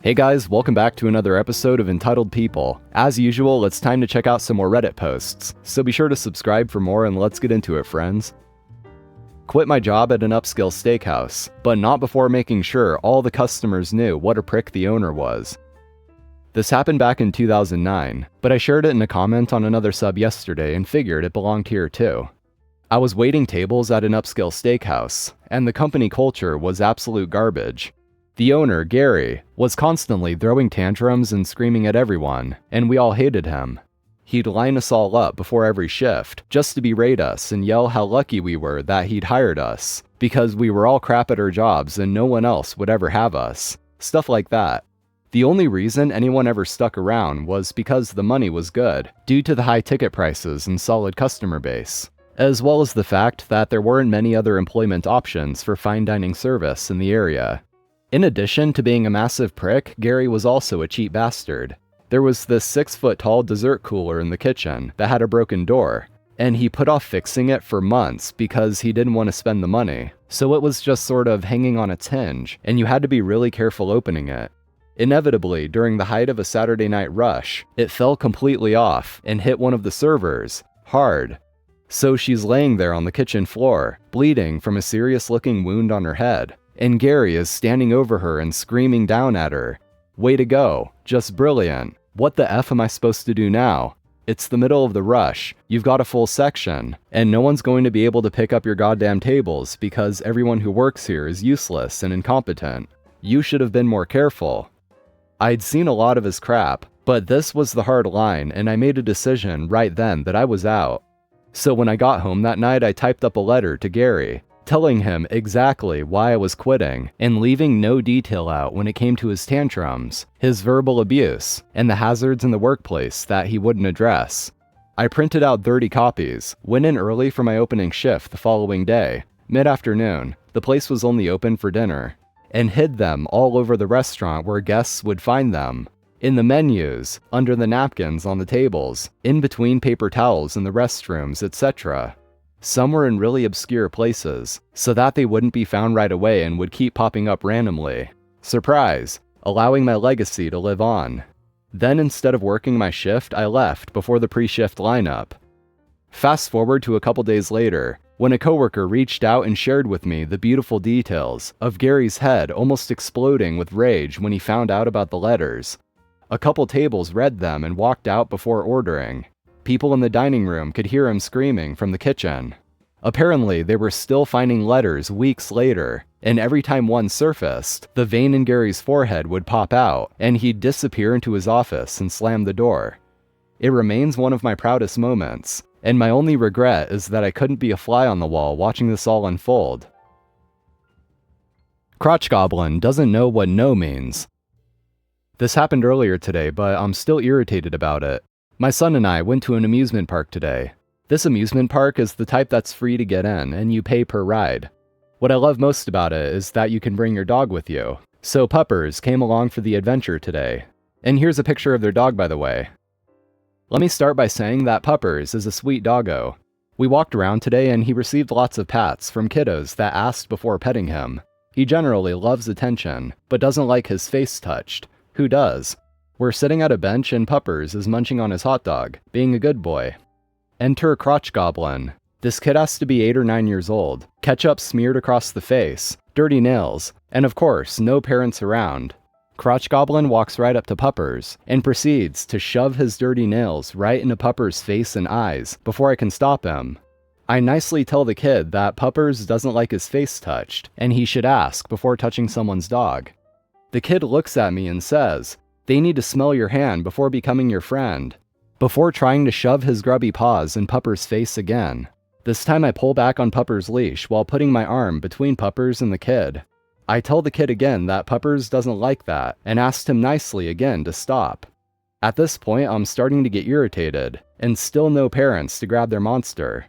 Hey guys, welcome back to another episode of Entitled People. As usual, it's time to check out some more Reddit posts, so be sure to subscribe for more and let's get into it, friends. Quit my job at an upscale steakhouse, but not before making sure all the customers knew what a prick the owner was. This happened back in 2009, but I shared it in a comment on another sub yesterday and figured it belonged here too. I was waiting tables at an upscale steakhouse, and the company culture was absolute garbage. The owner, Gary, was constantly throwing tantrums and screaming at everyone, and we all hated him. He'd line us all up before every shift, just to berate us and yell how lucky we were that he'd hired us, because we were all crap at our jobs and no one else would ever have us. Stuff like that. The only reason anyone ever stuck around was because the money was good, due to the high ticket prices and solid customer base, as well as the fact that there weren't many other employment options for fine dining service in the area. In addition to being a massive prick, Gary was also a cheap bastard. There was this 6-foot-tall dessert cooler in the kitchen that had a broken door, and he put off fixing it for months because he didn't want to spend the money, so it was just sort of hanging on its hinge, and you had to be really careful opening it. Inevitably, during the height of a Saturday night rush, it fell completely off and hit one of the servers, hard. So she's laying there on the kitchen floor, bleeding from a serious-looking wound on her head. And Gary is standing over her and screaming down at her. Way to go, just brilliant. What the F am I supposed to do now? It's the middle of the rush, you've got a full section, and no one's going to be able to pick up your goddamn tables because everyone who works here is useless and incompetent. You should have been more careful. I'd seen a lot of his crap, but this was the hard line and I made a decision right then that I was out. So when I got home that night I typed up a letter to Gary, telling him exactly why I was quitting, and leaving no detail out when it came to his tantrums, his verbal abuse, and the hazards in the workplace that he wouldn't address. I printed out 30 copies, went in early for my opening shift the following day, mid-afternoon, the place was only open for dinner, and hid them all over the restaurant where guests would find them. In the menus, under the napkins on the tables, in between paper towels in the restrooms, etc. Some were in really obscure places, so that they wouldn't be found right away and would keep popping up randomly. Surprise, allowing my legacy to live on. Then instead of working my shift, I left before the pre-shift lineup. Fast forward to a couple days later, when a coworker reached out and shared with me the beautiful details of Gary's head almost exploding with rage when he found out about the letters. A couple tables read them and walked out before ordering. People in the dining room could hear him screaming from the kitchen. Apparently, they were still finding letters weeks later, and every time one surfaced, the vein in Gary's forehead would pop out, and he'd disappear into his office and slam the door. It remains one of my proudest moments, and my only regret is that I couldn't be a fly on the wall watching this all unfold. Crotch Goblin doesn't know what no means. This happened earlier today, but I'm still irritated about it. My son and I went to an amusement park today. This amusement park is the type that's free to get in, and you pay per ride. What I love most about it is that you can bring your dog with you. So Puppers came along for the adventure today. And here's a picture of their dog, by the way. Let me start by saying that Puppers is a sweet doggo. We walked around today and he received lots of pats from kiddos that asked before petting him. He generally loves attention, but doesn't like his face touched. Who does? We're sitting at a bench and Puppers is munching on his hot dog, being a good boy. Enter Crotch Goblin. This kid has to be 8 or 9 years old, ketchup smeared across the face, dirty nails, and of course, no parents around. Crotch Goblin walks right up to Puppers and proceeds to shove his dirty nails right into Puppers' face and eyes before I can stop him. I nicely tell the kid that Puppers doesn't like his face touched, and he should ask before touching someone's dog. The kid looks at me and says, "They need to smell your hand before becoming your friend," before trying to shove his grubby paws in Puppers' face again. This time I pull back on Puppers' leash while putting my arm between Puppers and the kid. I tell the kid again that Puppers doesn't like that, and asked him nicely again to stop. At this point I'm starting to get irritated, and still no parents to grab their monster.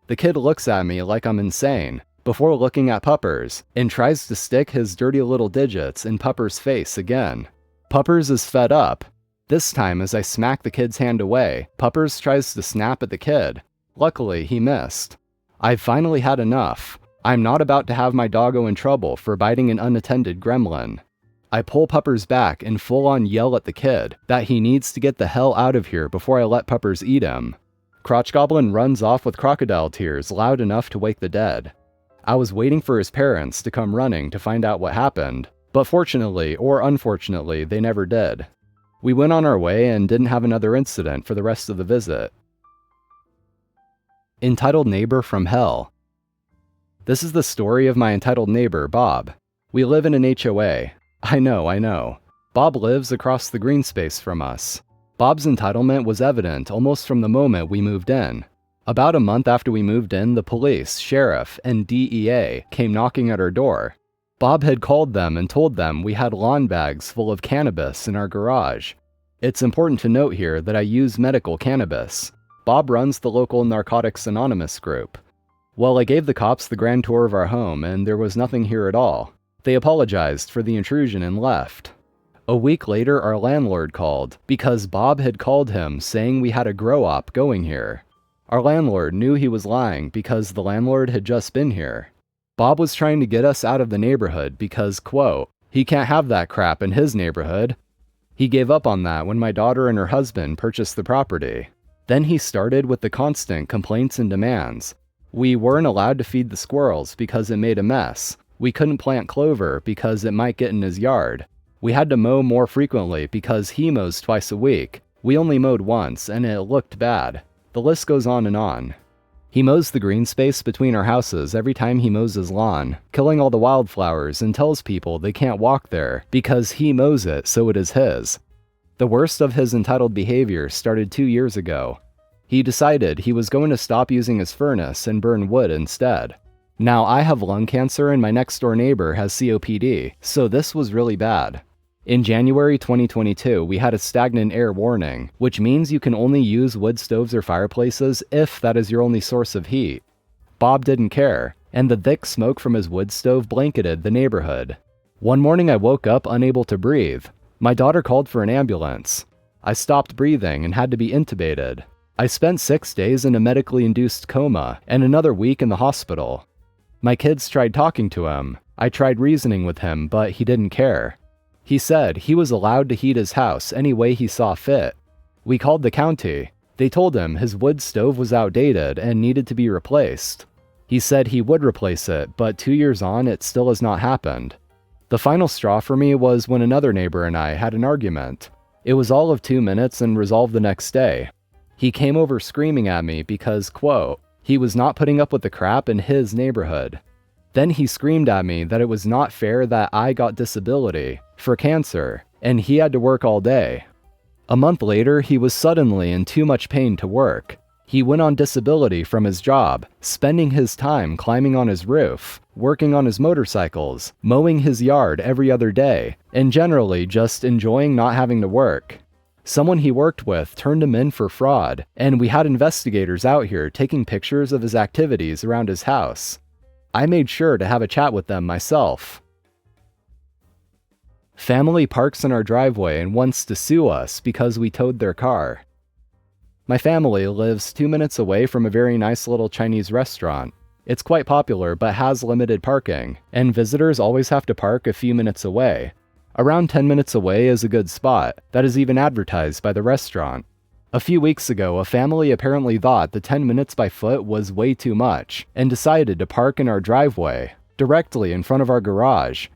The kid looks at me like I'm insane, before looking at Puppers, and tries to stick his dirty little digits in Puppers' face again. Puppers is fed up. This time, as I smack the kid's hand away, Puppers tries to snap at the kid. Luckily, he missed. I've finally had enough. I'm not about to have my doggo in trouble for biting an unattended gremlin. I pull Puppers back and full-on yell at the kid that he needs to get the hell out of here before I let Puppers eat him. Crotch Goblin runs off with crocodile tears loud enough to wake the dead. I was waiting for his parents to come running to find out what happened, but fortunately or unfortunately, they never did. We went on our way and didn't have another incident for the rest of the visit. Entitled Neighbor from Hell. This is the story of my entitled neighbor, Bob. We live in an HOA. I know. Bob lives across the green space from us. Bob's entitlement was evident almost from the moment we moved in. About a month after we moved in, the police, sheriff, and DEA came knocking at our door. Bob had called them and told them we had lawn bags full of cannabis in our garage. It's important to note here that I use medical cannabis. Bob runs the local Narcotics Anonymous group. Well, I gave the cops the grand tour of our home, and there was nothing here at all. They apologized for the intrusion and left. A week later, our landlord called because Bob had called him saying we had a grow-op going here. Our landlord knew he was lying because the landlord had just been here. Bob was trying to get us out of the neighborhood because, quote, he can't have that crap in his neighborhood. He gave up on that when my daughter and her husband purchased the property. Then he started with the constant complaints and demands. We weren't allowed to feed the squirrels because it made a mess. We couldn't plant clover because it might get in his yard. We had to mow more frequently because he mows twice a week. We only mowed once, and it looked bad. The list goes on and on. He mows the green space between our houses every time he mows his lawn, killing all the wildflowers, and tells people they can't walk there because he mows it so it is his. The worst of his entitled behavior started 2 years ago. He decided he was going to stop using his furnace and burn wood instead. Now I have lung cancer and my next door neighbor has COPD, so this was really bad. In January 2022, we had a stagnant air warning, which means you can only use wood stoves or fireplaces if that is your only source of heat. Bob didn't care, and the thick smoke from his wood stove blanketed the neighborhood. One morning I woke up unable to breathe. My daughter called for an ambulance. I stopped breathing and had to be intubated. I spent 6 days in a medically induced coma and another week in the hospital. My kids tried talking to him. I tried reasoning with him, but he didn't care. He said he was allowed to heat his house any way he saw fit. We called the county. They told him his wood stove was outdated and needed to be replaced. He said he would replace it, but 2 years on, it still has not happened. The final straw for me was when another neighbor and I had an argument. It was all of 2 minutes and resolved the next day. He came over screaming at me because, quote, he was not putting up with the crap in his neighborhood. Then he screamed at me that it was not fair that I got disability for cancer, and he had to work all day. A month later, he was suddenly in too much pain to work. He went on disability from his job, spending his time climbing on his roof, working on his motorcycles, mowing his yard every other day, and generally just enjoying not having to work. Someone he worked with turned him in for fraud, and we had investigators out here taking pictures of his activities around his house. I made sure to have a chat with them myself. Family parks in our driveway and wants to sue us because we towed their car. My family lives 2 minutes away from a very nice little Chinese restaurant. It's quite popular but has limited parking, and visitors always have to park a few minutes away. Around 10 minutes away is a good spot that is even advertised by the restaurant. A few weeks ago, a family apparently thought the 10 minutes by foot was way too much and decided to park in our driveway, directly in front of our garage.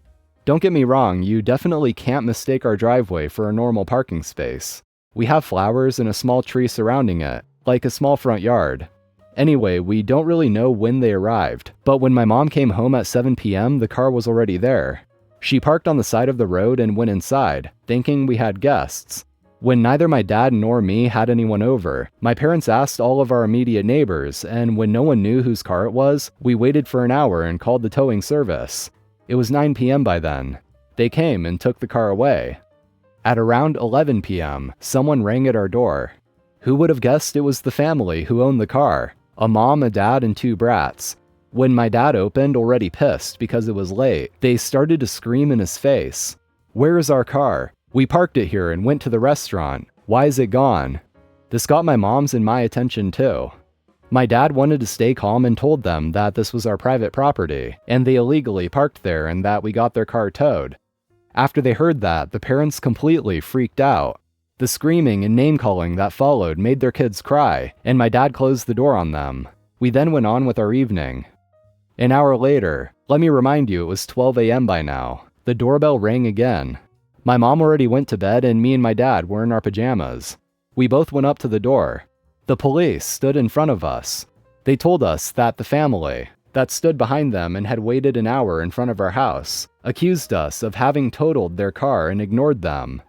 Don't get me wrong, you definitely can't mistake our driveway for a normal parking space. We have flowers and a small tree surrounding it, like a small front yard. Anyway, we don't really know when they arrived, but when my mom came home at 7 p.m., the car was already there. She parked on the side of the road and went inside, thinking we had guests. When neither my dad nor me had anyone over, my parents asked all of our immediate neighbors, and when no one knew whose car it was, we waited for an hour and called the towing service. It was 9 p.m. by then. They came and took the car away. At around 11 p.m., someone rang at our door. Who would have guessed it was the family who owned the car? A mom, a dad, and 2 brats. When my dad opened, already pissed because it was late, they started to scream in his face. "Where is our car? We parked it here and went to the restaurant. Why is it gone?" This got my mom's and my attention too. My dad wanted to stay calm and told them that this was our private property, and they illegally parked there and that we got their car towed. After they heard that, the parents completely freaked out. The screaming and name-calling that followed made their kids cry, and my dad closed the door on them. We then went on with our evening. An hour later, let me remind you it was 12 a.m. by now, the doorbell rang again. My mom already went to bed and me and my dad were in our pajamas. We both went up to the door. The police stood in front of us. They told us that the family that stood behind them and had waited an hour in front of our house accused us of having totaled their car and ignored them.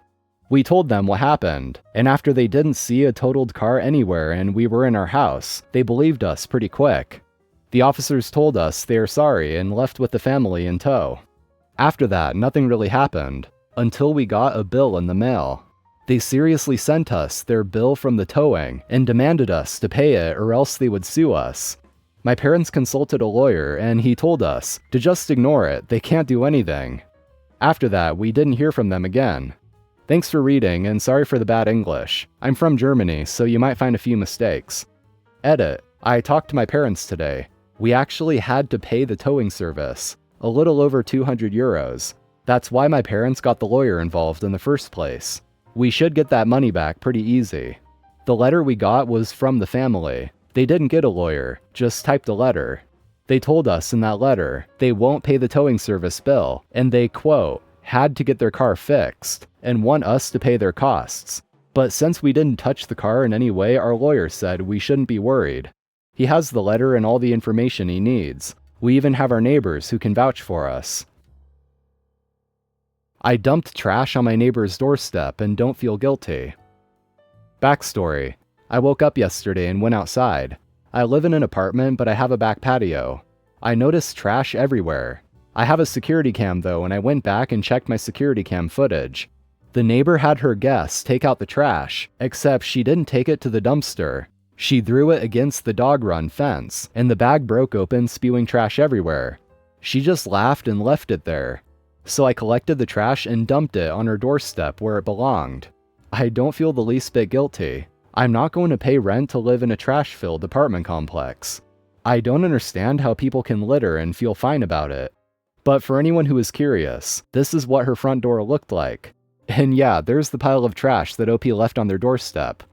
We told them what happened, and after they didn't see a totaled car anywhere and we were in our house, they believed us pretty quick. The officers told us they are sorry and left with the family in tow. After that, nothing really happened, until we got a bill in the mail. They seriously sent us their bill from the towing and demanded us to pay it or else they would sue us. My parents consulted a lawyer and he told us to just ignore it, they can't do anything. After that, we didn't hear from them again. Thanks for reading and sorry for the bad English. I'm from Germany, so you might find a few mistakes. Edit. I talked to my parents today. We actually had to pay the towing service, a little over 200 euros. That's why my parents got the lawyer involved in the first place. We should get that money back pretty easy. The letter we got was from the family. They didn't get a lawyer, just typed a letter. They told us in that letter they won't pay the towing service bill, and they, quote, had to get their car fixed, and want us to pay their costs. But since we didn't touch the car in any way, our lawyer said we shouldn't be worried. He has the letter and all the information he needs. We even have our neighbors who can vouch for us. I dumped trash on my neighbor's doorstep and don't feel guilty. Backstory. I woke up yesterday and went outside. I live in an apartment, but I have a back patio. I noticed trash everywhere. I have a security cam though, and I went back and checked my security cam footage. The neighbor had her guests take out the trash, except she didn't take it to the dumpster. She threw it against the dog run fence, and the bag broke open, spewing trash everywhere. She just laughed and left it there. So I collected the trash and dumped it on her doorstep where it belonged. I don't feel the least bit guilty. I'm not going to pay rent to live in a trash-filled apartment complex. I don't understand how people can litter and feel fine about it. But for anyone who is curious, this is what her front door looked like. And yeah, there's the pile of trash that OP left on their doorstep.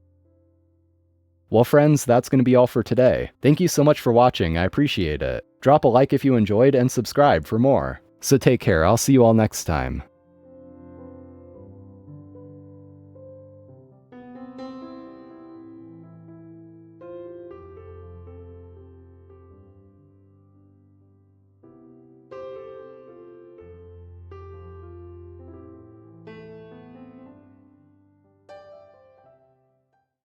Well friends, that's going to be all for today. Thank you so much for watching, I appreciate it. Drop a like if you enjoyed and subscribe for more. So take care, I'll see you all next time.